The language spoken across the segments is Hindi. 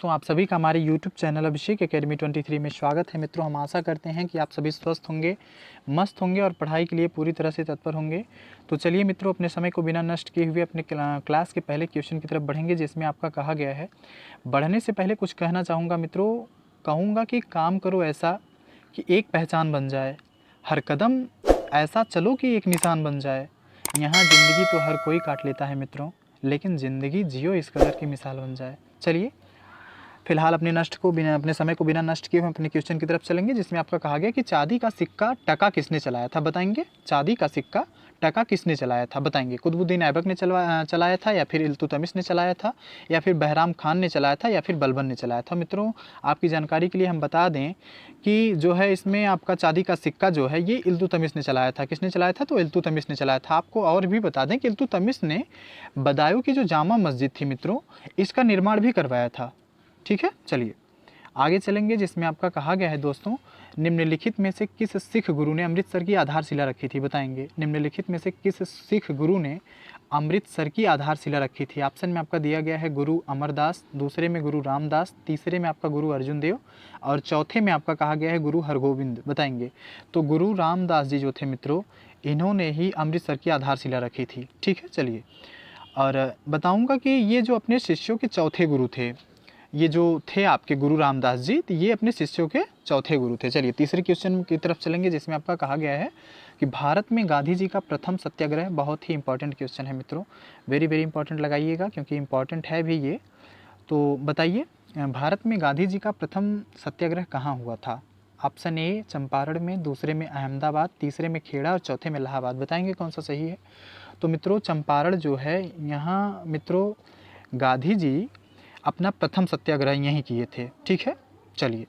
दोस्तों, आप सभी का हमारे YouTube चैनल अभिषेक एकेडमी 23 में स्वागत है। मित्रों, हम आशा करते हैं कि आप सभी स्वस्थ होंगे, मस्त होंगे और पढ़ाई के लिए पूरी तरह से तत्पर होंगे। तो चलिए मित्रों, अपने समय को बिना नष्ट किए हुए अपने क्लास के पहले क्वेश्चन की तरफ बढ़ेंगे, जिसमें आपका कहा गया है। बढ़ने से पहले कुछ कहना चाहूँगा मित्रों, कहूँगा कि काम करो ऐसा कि एक पहचान बन जाए, हर कदम ऐसा चलो कि एक निशान बन जाए। यहाँ ज़िंदगी तो हर कोई काट लेता है मित्रों, लेकिन ज़िंदगी जियो इस कदर की मिसाल बन जाए। चलिए फिलहाल अपने समय को बिना नष्ट किए हम अपने क्वेश्चन की तरफ चलेंगे, जिसमें आपका कहा गया कि चांदी का सिक्का टका किसने चलाया था, बताएंगे। चांदी का सिक्का टका किसने चलाया था, बताएंगे। कुतुबुद्दीन ऐबक ने चलाया था, या फिर इल्तुतमिश ने चलाया था, या फिर बहराम खान ने चलाया था, या फिर बलबन ने चलाया था। मित्रों, आपकी जानकारी के लिए हम बता दें कि जो है इसमें आपका चांदी का सिक्का जो है ये इल्तुतमिश ने चलाया था। किसने चलाया था? तो इल्तुतमिश ने चलाया था। आपको और भी बता दें कि इल्तुतमिश ने बदायूं की जो जामा मस्जिद थी मित्रों, इसका निर्माण भी करवाया था। ठीक है, चलिए आगे चलेंगे, जिसमें आपका कहा गया है दोस्तों, निम्नलिखित में से किस सिख गुरु ने अमृतसर की आधारशिला रखी थी, बताएंगे। निम्नलिखित में से किस सिख गुरु ने अमृतसर की आधारशिला रखी थी? ऑप्शन में आपका दिया गया है गुरु अमरदास, दूसरे में गुरु रामदास, तीसरे में आपका गुरु अर्जुन देव और चौथे में आपका कहा गया है गुरु हरगोविंद, बताएंगे। तो गुरु रामदास जी जो थे मित्रों, इन्होंने ही अमृतसर की आधारशिला रखी थी। ठीक है, चलिए और बताऊंगा कि ये जो अपने शिष्यों के चौथे गुरु थे, ये जो थे आपके गुरु रामदास जी, तो ये अपने शिष्यों के चौथे गुरु थे। चलिए तीसरे क्वेश्चन की तरफ चलेंगे, जिसमें आपका कहा गया है कि भारत में गांधी जी का प्रथम सत्याग्रह, बहुत ही इंपॉर्टेंट क्वेश्चन है मित्रों, वेरी वेरी इंपॉर्टेंट लगाइएगा क्योंकि इंपॉर्टेंट है भी ये। तो बताइए, भारत में गांधी जी का प्रथम सत्याग्रह कहाँ हुआ था? ऑप्शन ए चंपारण में, दूसरे में अहमदाबाद, तीसरे में खेड़ा और चौथे में इलाहाबाद, बताएंगे कौन सा सही है। तो मित्रों, चंपारण जो है, यहाँ मित्रों गांधी जी अपना प्रथम सत्याग्रह यहीं किए थे। ठीक है, चलिए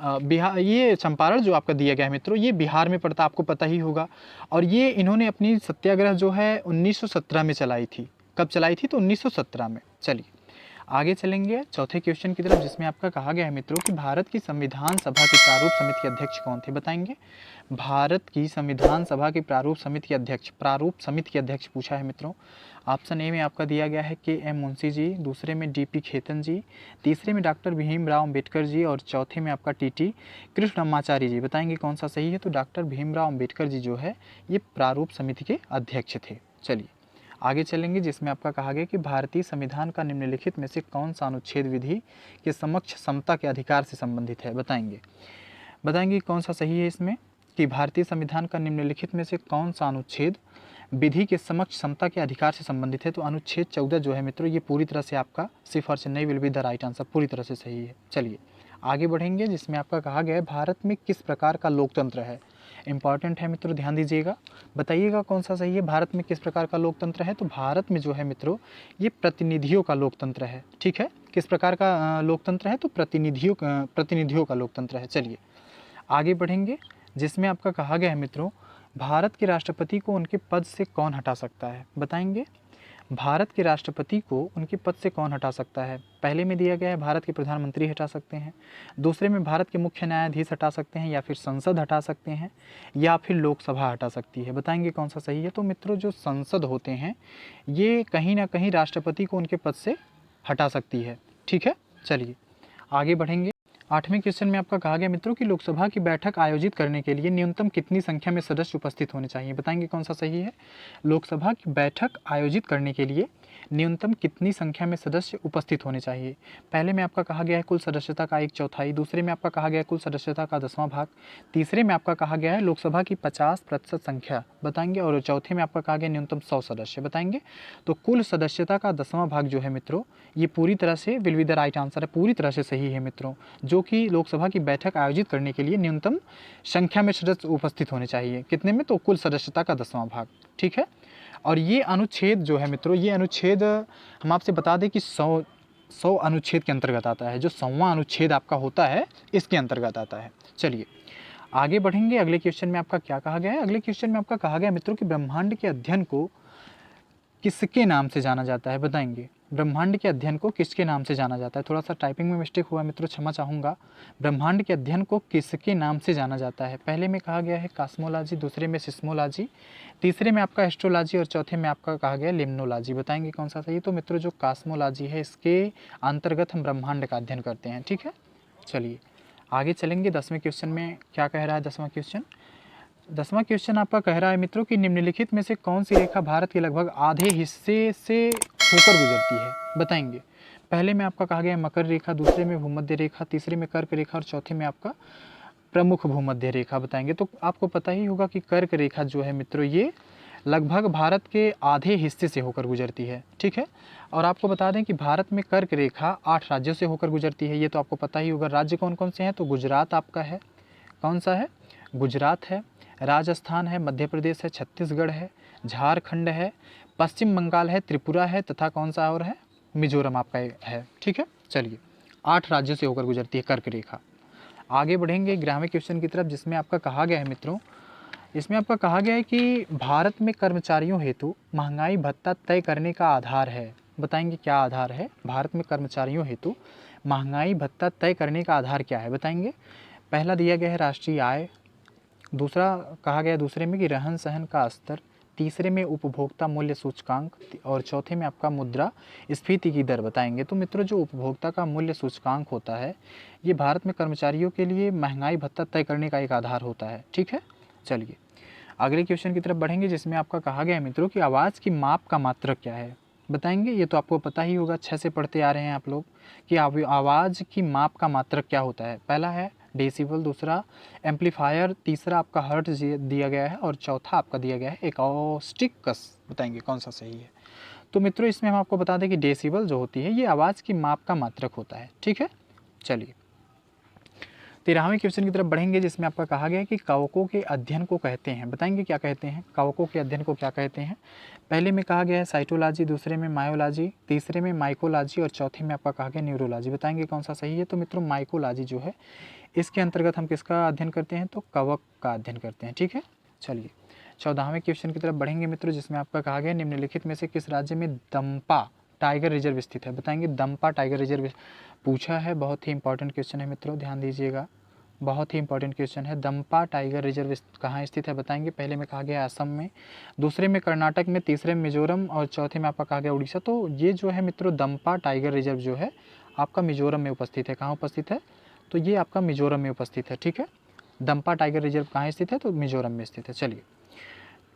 बिहार, ये चंपारण जो आपका दिया गया है मित्रों, ये बिहार में पड़ता, आपको पता ही होगा। और ये इन्होंने अपनी सत्याग्रह जो है 1917 में चलाई थी। कब चलाई थी? तो 1917 में। चलिए आगे चलेंगे चौथे क्वेश्चन की तरफ, जिसमें आपका कहा गया है मित्रों कि भारत की संविधान सभा की प्रारूप समिति के अध्यक्ष कौन थे, बताएंगे। भारत की संविधान सभा की प्रारूप समिति के अध्यक्ष पूछा है मित्रों। ऑप्शन ए में आपका दिया गया है के एम मुंशी जी, दूसरे में डी पी खेतन जी, तीसरे में डॉक्टर भीमराव अम्बेडकर जी और चौथे में आपका टी टी कृष्णमाचारी जी, बताएंगे कौन सा सही है। तो डॉक्टर भीमराव अम्बेडकर जी जो है ये प्रारूप समिति के अध्यक्ष थे। चलिए आगे चलेंगे, जिसमें आपका कहा गया कि भारतीय संविधान का निम्नलिखित में से कौन सा अनुच्छेद विधि के समक्ष समता के अधिकार से संबंधित है, बताएंगे कौन सा सही है इसमें, कि भारतीय संविधान का निम्नलिखित में से कौन सा अनुच्छेद विधि के समक्ष समता के अधिकार से संबंधित है। तो अनुच्छेद 14 जो है मित्रों, ये पूरी तरह से आपका सिर्फ और Chennai will be the right answer, पूरी तरह से सही है। चलिए आगे बढ़ेंगे, जिसमें आपका कहा गया है भारत में किस प्रकार का लोकतंत्र है। इंपॉर्टेंट है मित्रों, ध्यान दीजिएगा, बताइएगा कौन सा सही है। भारत में किस प्रकार का लोकतंत्र है? तो भारत में जो है मित्रों, ये प्रतिनिधियों का लोकतंत्र है। ठीक है, किस प्रकार का लोकतंत्र है? तो प्रतिनिधियों का लोकतंत्र है। चलिए आगे बढ़ेंगे, जिसमें आपका कहा गया है मित्रों, भारत के राष्ट्रपति को उनके पद से कौन हटा सकता है, बताएंगे। भारत के राष्ट्रपति को उनके पद से कौन हटा सकता है? पहले में दिया गया है भारत के प्रधानमंत्री हटा सकते हैं, दूसरे में भारत के मुख्य न्यायाधीश हटा सकते हैं, या फिर संसद हटा सकते हैं, या फिर लोकसभा हटा सकती है, बताएंगे कौन सा सही है। तो मित्रों, जो संसद होते हैं ये कहीं ना कहीं राष्ट्रपति को उनके पद से हटा सकती है। ठीक है, चलिए आगे बढ़ेंगे। आठवें क्वेश्चन में आपका कहा गया मित्रों कि लोकसभा की बैठक आयोजित करने के लिए न्यूनतम कितनी संख्या में सदस्य उपस्थित होने चाहिए, बताएंगे कौन सा सही है। लोकसभा की बैठक आयोजित करने के लिए न्यूनतम कितनी संख्या में सदस्य उपस्थित होने चाहिए? पहले में आपका कहा गया है कुल सदस्यता का 1/4, दूसरे में आपका कहा गया है कुल सदस्यता का 10वां भाग, तीसरे में आपका कहा गया है लोकसभा की 50% संख्या, बताएंगे, और चौथे में आपका कहा गया न्यूनतम 100 सदस्य, बताएंगे। तो कुल सदस्यता का 10वां भाग जो है मित्रों, ये पूरी तरह से will be the right answer है, पूरी तरह से सही है मित्रों, जो कि लोकसभा की बैठक आयोजित करने के लिए न्यूनतम संख्या में सदस्य उपस्थित होने चाहिए। कितने में? तो कुल सदस्यता का 10वां भाग। ठीक है, और ये अनुच्छेद जो है मित्रों, ये अनुच्छेद हम आपसे बता दें कि 100 अनुच्छेद के अंतर्गत आता है। जो 100वां अनुच्छेद आपका होता है इसके अंतर्गत आता है। चलिए आगे बढ़ेंगे, अगले क्वेश्चन में आपका क्या कहा गया है। अगले क्वेश्चन में आपका कहा गया मित्रों कि ब्रह्मांड के अध्ययन को किसके नाम से जाना जाता है, बताएंगे। ब्रह्मांड के अध्ययन को किसके नाम से जाना जाता है? थोड़ा सा टाइपिंग में मिस्टेक हुआ मित्रों, क्षमा चाहूँगा। ब्रह्मांड के अध्ययन को किसके नाम से जाना जाता है? पहले में कहा गया है कॉस्मोलॉजी, दूसरे में सिस्मोलॉजी, तीसरे में आपका एस्ट्रोलॉजी और चौथे में आपका कहा गया लिम्नोलॉजी। बताएंगे कौन सा सही? तो मित्रों जो कॉस्मोलॉजी है इसके अंतर्गत हम ब्रह्मांड का अध्ययन करते हैं। ठीक है, चलिए आगे चलेंगे। 10वें क्वेश्चन में क्या कह रहा है? 10वां क्वेश्चन आपका कह रहा है मित्रों कि निम्नलिखित में से कौन सी रेखा भारत के लगभग आधे हिस्से से होकर गुजरती है? बताएंगे। पहले में आपका कहा गया है मकर रेखा, दूसरे में भूमध्य रेखा, तीसरे में कर्क रेखा और चौथे में आपका प्रमुख भूमध्य रेखा। बताएंगे तो आपको पता ही होगा कि कर्क रेखा जो है मित्रों ये लगभग भारत के आधे हिस्से से होकर गुजरती है। ठीक है, और आपको बता दें कि भारत में कर्क रेखा 8 राज्यों से होकर गुजरती है। ये तो आपको पता ही होगा। राज्य कौन कौन से हैं? तो गुजरात आपका है, कौन सा है? गुजरात है, राजस्थान है, मध्य प्रदेश है, छत्तीसगढ़ है, झारखंड है, पश्चिम बंगाल है, त्रिपुरा है तथा कौन सा और है? मिजोरम आपका है। ठीक है, चलिए 8 राज्यों से होकर गुजरती है कर्क रेखा। आगे बढ़ेंगे 11वें क्वेश्चन की तरफ, जिसमें आपका कहा गया है मित्रों, इसमें आपका कहा गया है कि भारत में कर्मचारियों हेतु महंगाई भत्ता तय करने का आधार है। बताएंगे क्या आधार है? भारत में कर्मचारियों हेतु महंगाई भत्ता तय करने का आधार क्या है? बताएंगे। पहला दिया गया है राष्ट्रीय आय, दूसरा कहा गया दूसरे में कि रहन सहन का स्तर, तीसरे में उपभोक्ता मूल्य सूचकांक और चौथे में आपका मुद्रा स्फीति की दर। बताएंगे तो मित्रों जो उपभोक्ता का मूल्य सूचकांक होता है ये भारत में कर्मचारियों के लिए महंगाई भत्ता तय करने का एक आधार होता है। ठीक है, चलिए अगले क्वेश्चन की तरफ बढ़ेंगे, जिसमें आपका कहा गया है मित्रों कि आवाज़ की माप का मात्रक क्या है? बताएंगे। ये तो आपको पता ही होगा, 6 से पढ़ते आ रहे हैं आप लोग कि आवाज़ की माप का मात्रक क्या होता है। पहला है डेसिबल, दूसरा एम्पलीफायर, तीसरा आपका हर्ट्ज दिया गया है और चौथा आपका दिया गया है एकॉस्टिक्स। बताएंगे कौन सा सही है? तो मित्रों इसमें हम आपको बता दें कि डेसिबल जो होती है ये आवाज़ की माप का मात्रक होता है। ठीक है, चलिए 13वें क्वेश्चन की तरफ बढ़ेंगे, जिसमें आपका कहा गया है कि कवकों के अध्ययन को कहते हैं। बताएंगे क्या कहते हैं? कवकों के अध्ययन को क्या कहते हैं? पहले में कहा गया है साइटोलॉजी, दूसरे में मायोलॉजी, तीसरे में माइकोलॉजी और चौथे में आपका कहा गया न्यूरोलॉजी। बताएंगे कौन सा सही है? तो मित्रों माइकोलॉजी जो है इसके अंतर्गत हम किसका अध्ययन करते हैं? तो कवक का अध्ययन करते हैं। ठीक है, चलिए 14वें क्वेश्चन की तरफ बढ़ेंगे मित्रों, जिसमें आपका कहा गया निम्नलिखित में से किस राज्य में दम्पा टाइगर रिजर्व स्थित है? बताएंगे। दम्पा टाइगर रिजर्व पूछा है, बहुत ही इंपॉर्टेंट क्वेश्चन है मित्रों, ध्यान दीजिएगा, बहुत ही इंपॉर्टेंट क्वेश्चन है। दम्पा टाइगर रिजर्व कहाँ स्थित है? बताएंगे। पहले में कहा गया असम में, दूसरे में कर्नाटक में, तीसरे में मिजोरम और चौथे में आपका कहा गया उड़ीसा। तो ये जो है मित्रों दम्पा टाइगर रिजर्व जो है आपका मिजोरम में उपस्थित है। कहाँ उपस्थित है? तो ये आपका मिजोरम में उपस्थित है। ठीक है, दम्पा टाइगर रिजर्व कहाँ स्थित है? तो मिजोरम में स्थित है। चलिए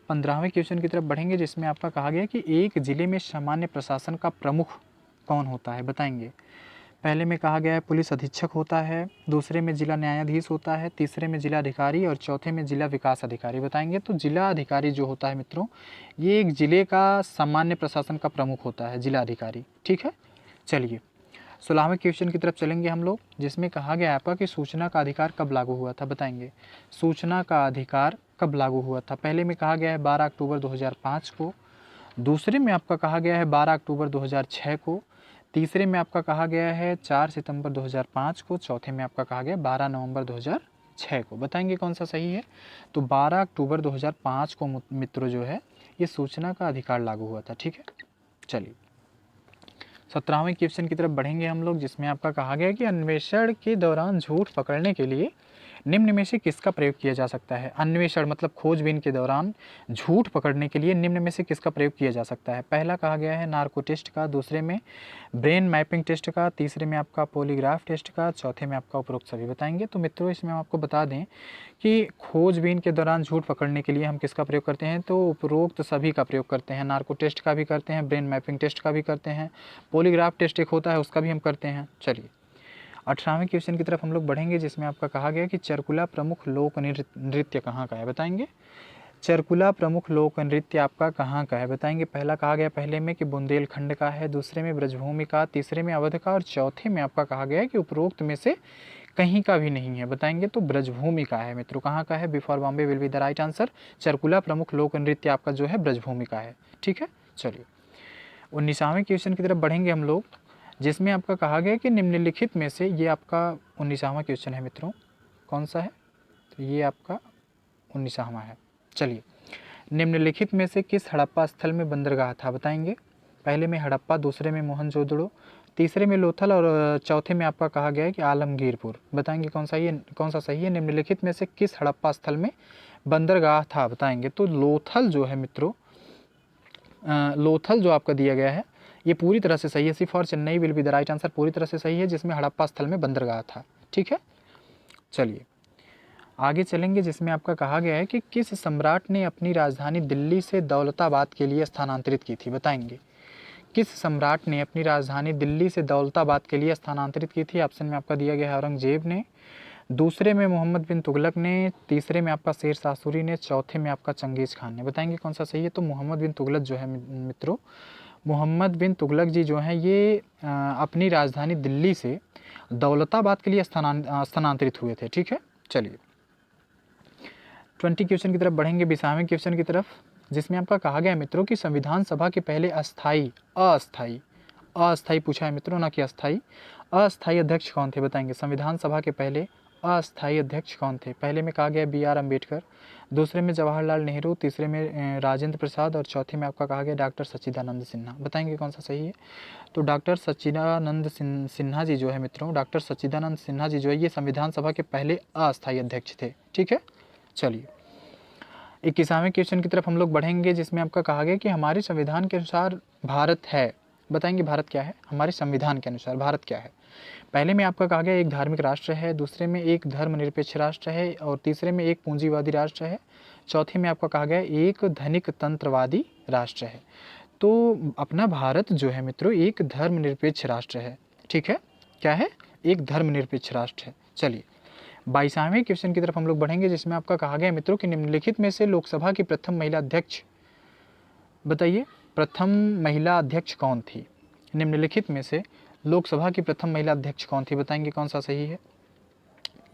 15वें क्वेश्चन की तरफ बढ़ेंगे, जिसमें आपका कहा गया कि एक जिले में सामान्य प्रशासन का प्रमुख कौन होता है? बताएंगे। पहले में कहा गया है पुलिस अधीक्षक होता है, दूसरे में जिला न्यायाधीश होता है, तीसरे में जिला अधिकारी और चौथे में जिला विकास अधिकारी। बताएंगे तो जिला अधिकारी जो होता है मित्रों ये एक जिले का सामान्य प्रशासन का प्रमुख होता है, जिला अधिकारी। ठीक है, चलिए 16वें क्वेश्चन की तरफ चलेंगे हम लोग, जिसमें कहा गया आपका कि सूचना का अधिकार कब लागू हुआ था? बताएंगे। सूचना का अधिकार कब लागू हुआ था? पहले में कहा गया है 12 अक्टूबर 2005 को, दूसरे में आपका कहा गया है 12 अक्टूबर 2006 को, तीसरे में आपका कहा गया है 4 सितंबर 2005 को, चौथे में आपका कहा गया 12 नवंबर 2006 को। बताएंगे कौन सा सही है? तो 12 अक्टूबर 2005 को मित्रों जो है ये सूचना का अधिकार लागू हुआ था। ठीक है, चलिए 17वें क्वेश्चन की तरफ बढ़ेंगे हम लोग, जिसमें आपका कहा गया है कि अन्वेषण के दौरान झूठ पकड़ने के लिए निम्न में से किसका प्रयोग किया जा सकता है? अन्वेषण मतलब खोजबीन के दौरान झूठ पकड़ने के लिए निम्न में से किसका प्रयोग किया जा सकता है? पहला कहा गया है नार्को टेस्ट का, दूसरे में ब्रेन मैपिंग टेस्ट का, तीसरे में आपका पॉलीग्राफ टेस्ट का, चौथे में आपका उपरोक्त सभी। बताएंगे तो मित्रों इसमें हम आपको बता दें कि खोजबीन के दौरान झूठ पकड़ने के लिए हम किसका प्रयोग करते हैं? तो उपरोक्त सभी का प्रयोग करते हैं। नार्को टेस्ट का भी करते हैं, ब्रेन मैपिंग टेस्ट का भी करते हैं, पॉलीग्राफ टेस्ट एक होता है उसका भी हम करते हैं। चलिए 18वें क्वेश्चन की तरफ हम लोग बढ़ेंगे, जिसमें आपका कहा गया कि चरकुला प्रमुख लोक नृत्य कहाँ का है? बताएंगे। चरकुला प्रमुख लोक नृत्य आपका कहाँ का है? बताएंगे। पहला कहा गया पहले में कि बुंदेलखंड का है, दूसरे में ब्रजभूमि का, तीसरे में अवध का और चौथे में आपका कहा गया है कि उपरोक्त में से कहीं का भी नहीं है। बताएंगे तो ब्रजभूमि का है मित्रों। कहाँ का है? Before Bombay will be the right answer. Charkula प्रमुख लोक नृत्य आपका जो है ब्रजभूमि का है। ठीक है, चलिए 19वें क्वेश्चन की तरफ बढ़ेंगे हम लोग, जिसमें आपका कहा गया कि निम्नलिखित में से ये आपका 19वां क्वेश्चन है मित्रों, कौन सा है? तो ये आपका 19वां है। चलिए निम्नलिखित में से किस हड़प्पा स्थल में बंदरगाह था? बताएंगे। पहले में हड़प्पा, दूसरे में मोहनजोदड़ो, तीसरे में लोथल और चौथे में आपका कहा गया है कि आलमगीरपुर। बताएंगे कौन सा सही है। निम्नलिखित में से किस हड़प्पा स्थल में बंदरगाह था, बताएंगे। तो लोथल जो है मित्रों, लोथल जो आपका दिया गया है ये पूरी तरह से सही है। सिर्फ और Chennai will be the right answer, पूरी तरह से सही है, जिसमें हड़प्पा स्थल में बंदरगाह था। ठीक है, चलिए आगे चलेंगे, जिसमें आपका कहा गया है कि किस सम्राट ने अपनी राजधानी दिल्ली से दौलताबाद के लिए स्थानांतरित की थी, बताएंगे। किस सम्राट ने अपनी राजधानी दिल्ली से दौलताबाद के लिए स्थानांतरित की थी। ऑप्शन में आपका दिया गया है औरंगजेब ने, दूसरे में मोहम्मद बिन तुगलक ने, तीसरे में आपका शेर शाह सूरी ने, चौथे में आपका चंगेज खान ने। बताएंगे कौन सा सही है। तो मोहम्मद बिन तुगलक जो है मित्रों, मोहम्मद बिन तुगलक जी जो हैं ये अपनी राजधानी दिल्ली से दौलताबाद के लिए स्थानांतरित हुए थे। ठीक है, चलिए 20 क्वेश्चन की तरफ बढ़ेंगे, 20वें क्वेश्चन की तरफ, जिसमें आपका कहा गया है मित्रों कि संविधान सभा के पहले अस्थाई पूछा है मित्रों, ना कि अस्थाई। अस्थाई अध्यक्ष कौन थे, बताएंगे। संविधान सभा के पहले अस्थाई अध्यक्ष कौन थे। पहले में कहा गया BR अम्बेडकर, दूसरे में जवाहरलाल नेहरू, तीसरे में राजेंद्र प्रसाद और चौथे में आपका कहा गया डॉक्टर सच्चिदानंद सिन्हा। बताएंगे कौन सा सही है। तो डॉक्टर सच्चिदानंद सिन्हा जी जो है मित्रों, डॉक्टर सच्चिदानंद सिन्हा जी जो है ये संविधान सभा के पहले अस्थाई अध्यक्ष थे। ठीक है, चलिए 21वें क्वेश्चन की तरफ हम लोग बढ़ेंगे, जिसमें आपका कहा गया कि हमारे संविधान के अनुसार भारत है। बताएंगे भारत क्या है, हमारे संविधान के अनुसार भारत क्या है। पहले में आपका कहा गया एक धार्मिक राष्ट्र है, दूसरे में एक धर्मनिरपेक्ष राष्ट्र है और तीसरे में एक पूंजीवादी राष्ट्र है, चौथे में आपका कहा गया एक धनिक तंत्रवादी राष्ट्र है। तो अपना भारत जो है मित्रों एक धर्मनिरपेक्ष राष्ट्र है। ठीक है, क्या है, एक धर्मनिरपेक्ष राष्ट्र है। चलिए 22वें क्वेश्चन की तरफ हम लोग बढ़ेंगे, जिसमें आपका कहा गया मित्रों कि निम्नलिखित में से लोकसभा की प्रथम महिला अध्यक्ष, बताइए प्रथम महिला अध्यक्ष कौन थी। निम्नलिखित में से लोकसभा की प्रथम महिला अध्यक्ष कौन थी, बताएंगे कौन सा सही है।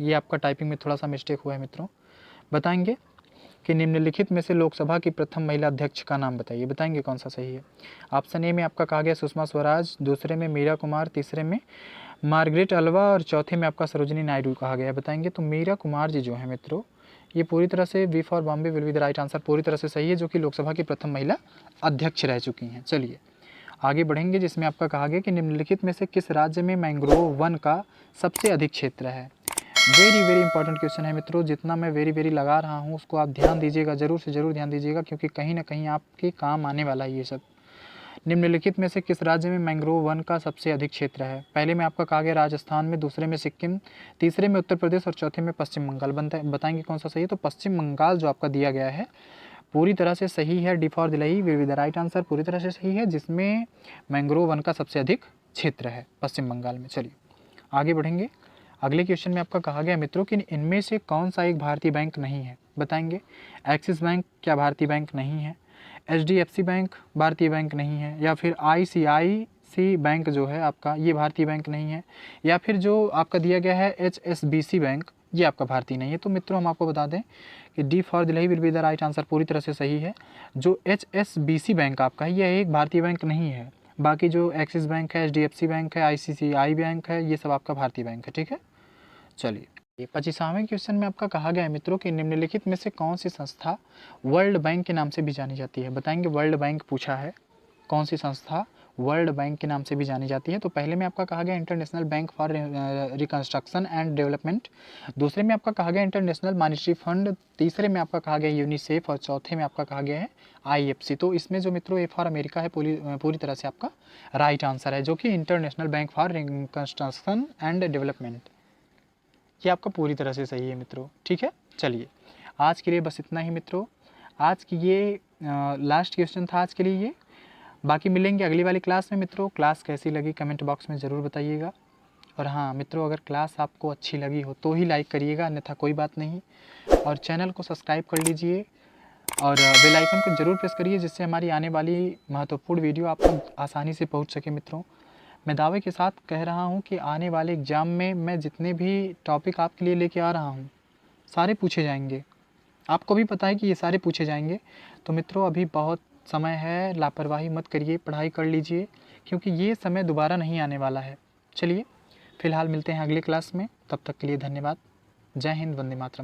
ये आपका टाइपिंग में थोड़ा सा मिस्टेक हुआ है मित्रों। बताएंगे कि निम्नलिखित में से लोकसभा की प्रथम महिला अध्यक्ष का नाम बताइए। बताएंगे कौन सा सही है। ऑप्शन ए में आपका कहा गया सुषमा स्वराज, दूसरे में मीरा कुमार, तीसरे में मार्गरेट अल्वा और चौथे में आपका सरोजिनी नायडू कहा गया है। बताएंगे तो मीरा कुमार जी जो है मित्रों ये पूरी तरह से B for Bombay will be the right answer, पूरी तरह से सही है, जो कि लोकसभा की प्रथम महिला अध्यक्ष रह चुकी हैं। चलिए आगे बढ़ेंगे, जिसमें आपका कहा गया कि निम्नलिखित में से किस राज्य में मैंग्रोव वन का सबसे अधिक क्षेत्र है। वेरी इंपॉर्टेंट क्वेश्चन है मित्रों, जितना मैं वेरी लगा रहा हूँ उसको आप ध्यान दीजिएगा, ज़रूर से ज़रूर ध्यान दीजिएगा, क्योंकि कहीं ना कहीं आपके काम आने वाला है ये सब। निम्नलिखित में से किस राज्य में मैंग्रोव वन का सबसे अधिक क्षेत्र है। पहले में आपका कहा गया राजस्थान में, दूसरे में सिक्किम, तीसरे में उत्तर प्रदेश और चौथे में पश्चिम बंगाल। बताएंगे कौन सा सही है। तो पश्चिम बंगाल जो आपका दिया गया है पूरी तरह से सही है, D for Delhi will be the right answer, पूरी तरह से सही है, जिसमें मैंग्रोव वन का सबसे अधिक क्षेत्र है पश्चिम बंगाल में। चलिए आगे बढ़ेंगे, अगले क्वेश्चन में आपका कहा गया मित्रों कि इनमें से कौन सा एक भारतीय बैंक नहीं है। बताएंगे एक्सिस बैंक क्या भारतीय बैंक नहीं है, HDFC बैंक भारतीय बैंक नहीं है, या फिर ICICI बैंक जो है आपका ये भारतीय बैंक नहीं है, या फिर जो आपका दिया गया है HSBC बैंक ये आपका भारतीय नहीं है। तो मित्रों हम आपको बता दें कि D for Delhi will be the right answer, पूरी तरह से सही है। जो HSBC बैंक आपका है यह एक भारतीय बैंक नहीं है, बाकी जो एक्सिस बैंक है, HDFC बैंक है, ICICI बैंक है, ये सब आपका भारतीय बैंक है। ठीक है, चलिए 25वें क्वेश्चन में आपका कहा गया है मित्रों कि निम्नलिखित में से कौन सी संस्था वर्ल्ड बैंक के नाम से भी जानी जाती है। बताएंगे वर्ल्ड बैंक पूछा है, कौन सी संस्था वर्ल्ड बैंक के नाम से भी जानी जाती है। तो पहले में आपका कहा गया international bank for reconstruction and development, दूसरे में आपका कहा गया इंटरनेशनल मॉनेटरी फंड, तीसरे में आपका कहा गया यूनिसेफ और चौथे में आपका कहा गया है IFC। तो इसमें जो मित्रों ए फॉर अमेरिका है पूरी तरह से आपका राइट आंसर है, जो कि international bank for reconstruction and development, ये आपका पूरी तरह से सही है मित्रों। ठीक है, चलिए आज के लिए बस इतना ही मित्रों, आज की ये लास्ट क्वेश्चन था आज के लिए ये। बाकी मिलेंगे अगली वाली क्लास में मित्रों। क्लास कैसी लगी कमेंट बॉक्स में ज़रूर बताइएगा, और हाँ मित्रों अगर क्लास आपको अच्छी लगी हो तो ही लाइक करिएगा, अन्यथा कोई बात नहीं। और चैनल को सब्सक्राइब कर लीजिए और बेल आइकन को ज़रूर प्रेस करिए, जिससे हमारी आने वाली महत्वपूर्ण वीडियो आप तक आसानी से पहुँच सके मित्रों। मैं दावे के साथ कह रहा हूँ कि आने वाले एग्ज़ाम में मैं जितने भी टॉपिक आपके लिए लेके आ रहा हूँ सारे पूछे जाएंगे, आपको भी पता है कि ये सारे पूछे जाएंगे। तो मित्रों अभी बहुत समय है, लापरवाही मत करिए, पढ़ाई कर लीजिए, क्योंकि ये समय दोबारा नहीं आने वाला है। चलिए फिलहाल मिलते हैं अगले क्लास में, तब तक के लिए धन्यवाद। जय हिंद, वंदे मातरम।